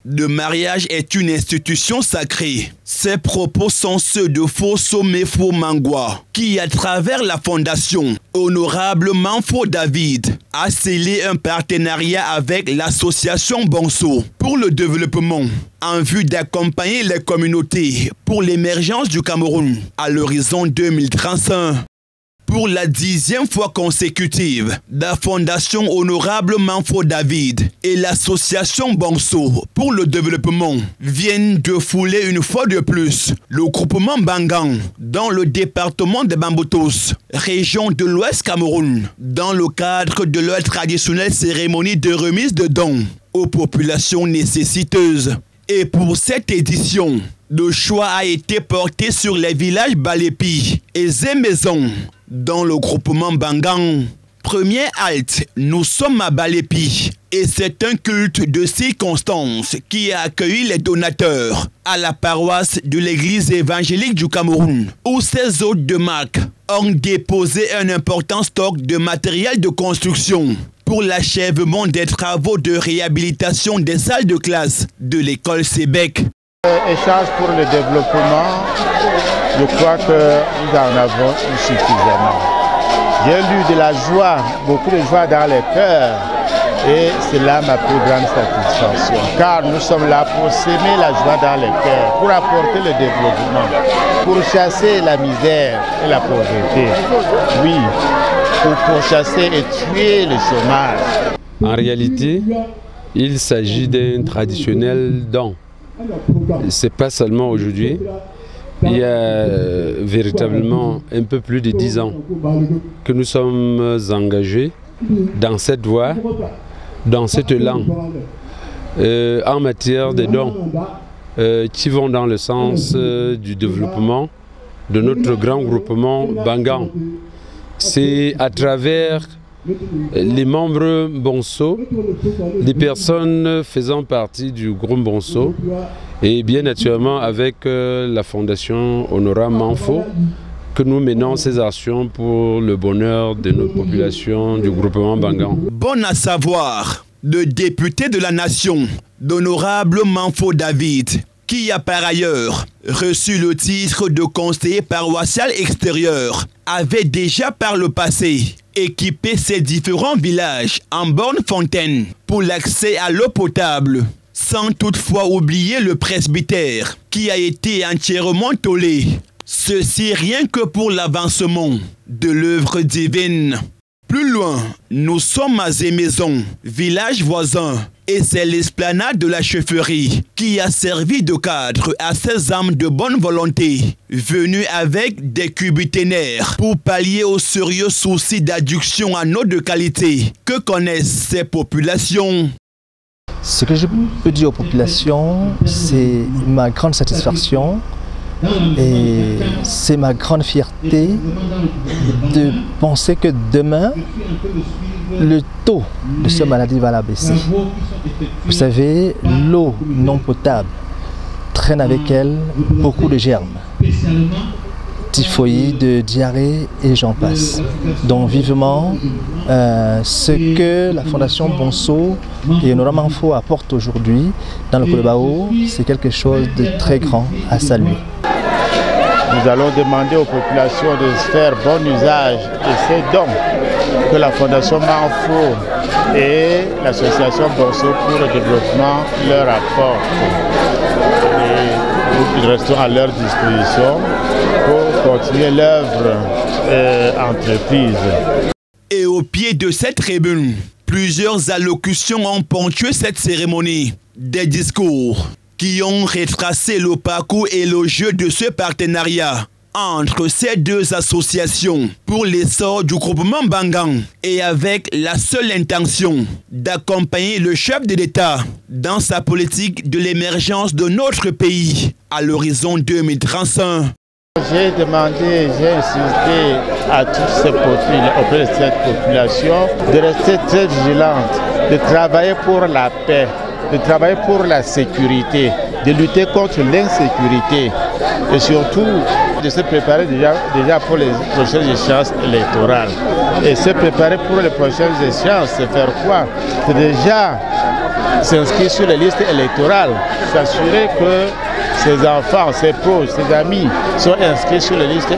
Le mariage est une institution sacrée. Ces propos sont ceux de Fosso Mefo Mangwa, qui, à travers la fondation Honorable Manfo David, a scellé un partenariat avec l'association Bonso pour le développement, en vue d'accompagner les communautés pour l'émergence du Cameroun à l'horizon 2035. Pour la 10e fois consécutive, la Fondation Honorable Manfo David et l'association Bonso pour le développement viennent de fouler une fois de plus le groupement Bangang dans le département de Bamboutos, région de l'Ouest Cameroun, dans le cadre de leur traditionnelle cérémonie de remise de dons aux populations nécessiteuses. Et pour cette édition, le choix a été porté sur les villages Balépi et Zémaison dans le groupement Bangang. Première halte, nous sommes à Balépi et c'est un culte de circonstance qui a accueilli les donateurs à la paroisse de l'église évangélique du Cameroun, où ces hôtes de marque ont déposé un important stock de matériel de construction pour l'achèvement des travaux de réhabilitation des salles de classe de l'école Sébec. Échange pour le développement, je crois que nous en avons eu suffisamment. J'ai eu de la joie, beaucoup de joie dans les cœurs, et c'est là ma plus grande satisfaction. Car nous sommes là pour s'aimer la joie dans les cœurs, pour apporter le développement, pour chasser la misère et la pauvreté. Oui, pour chasser et tuer le chômage. En réalité, il s'agit d'un traditionnel don. Ce n'est pas seulement aujourd'hui. Il y a véritablement un peu plus de 10 ans que nous sommes engagés dans cette voie, dans cet élan, en matière de dons qui vont dans le sens du développement de notre grand groupement Bangang. C'est à travers les membres Bonso, les personnes faisant partie du groupe Bonso, et bien naturellement avec la fondation Honorable Manfo, que nous menons ces actions pour le bonheur de notre population du groupement Bangang. Bon à savoir, le député de la nation, l'honorable Manfo David, qui a par ailleurs reçu le titre de conseiller paroissial extérieur, avait déjà par le passé équipé ses différents villages en bornes fontaines pour l'accès à l'eau potable, sans toutefois oublier le presbytère qui a été entièrement tollé. Ceci rien que pour l'avancement de l'œuvre divine. Plus loin, nous sommes à Zémaison, village voisin, et c'est l'esplanade de la chefferie qui a servi de cadre à ces âmes de bonne volonté, venues avec des cubiténaires pour pallier aux sérieux soucis d'adduction en eau de qualité que connaissent ces populations. Ce que je peux dire aux populations, c'est ma grande satisfaction et c'est ma grande fierté de penser que demain, le taux de cette maladie va baisser. Vous savez, l'eau non potable traîne avec elle beaucoup de germes, typhoïde, diarrhée et j'en passe. Donc vivement, ce que la Fondation Bonso et Honorable Manfo apportent aujourd'hui dans le Kolobao, c'est quelque chose de très grand à saluer. Nous allons demander aux populations de faire bon usage de ces dons que la Fondation Manfo et l'association Bonso pour le développement leur apportent. Et nous restons à leur disposition pour continuer l'œuvre entreprise. Et au pied de cette tribune, plusieurs allocutions ont ponctué cette cérémonie. Des discours qui ont retracé le parcours élogieux de ce partenariat entre ces deux associations pour l'essor du groupement Bangang et avec la seule intention d'accompagner le chef de l'État dans sa politique de l'émergence de notre pays à l'horizon 2035. J'ai demandé, j'ai insisté à toutes ces auprès de cette population de rester très vigilante, de travailler pour la paix, de travailler pour la sécurité, de lutter contre l'insécurité et surtout de se préparer déjà pour les prochaines échéances électorales. Et se préparer pour les prochaines échéances, c'est faire quoi? C'est déjà s'inscrire sur les listes électorales, s'assurer que ses enfants, ses proches, ses amis sont inscrits sur les listes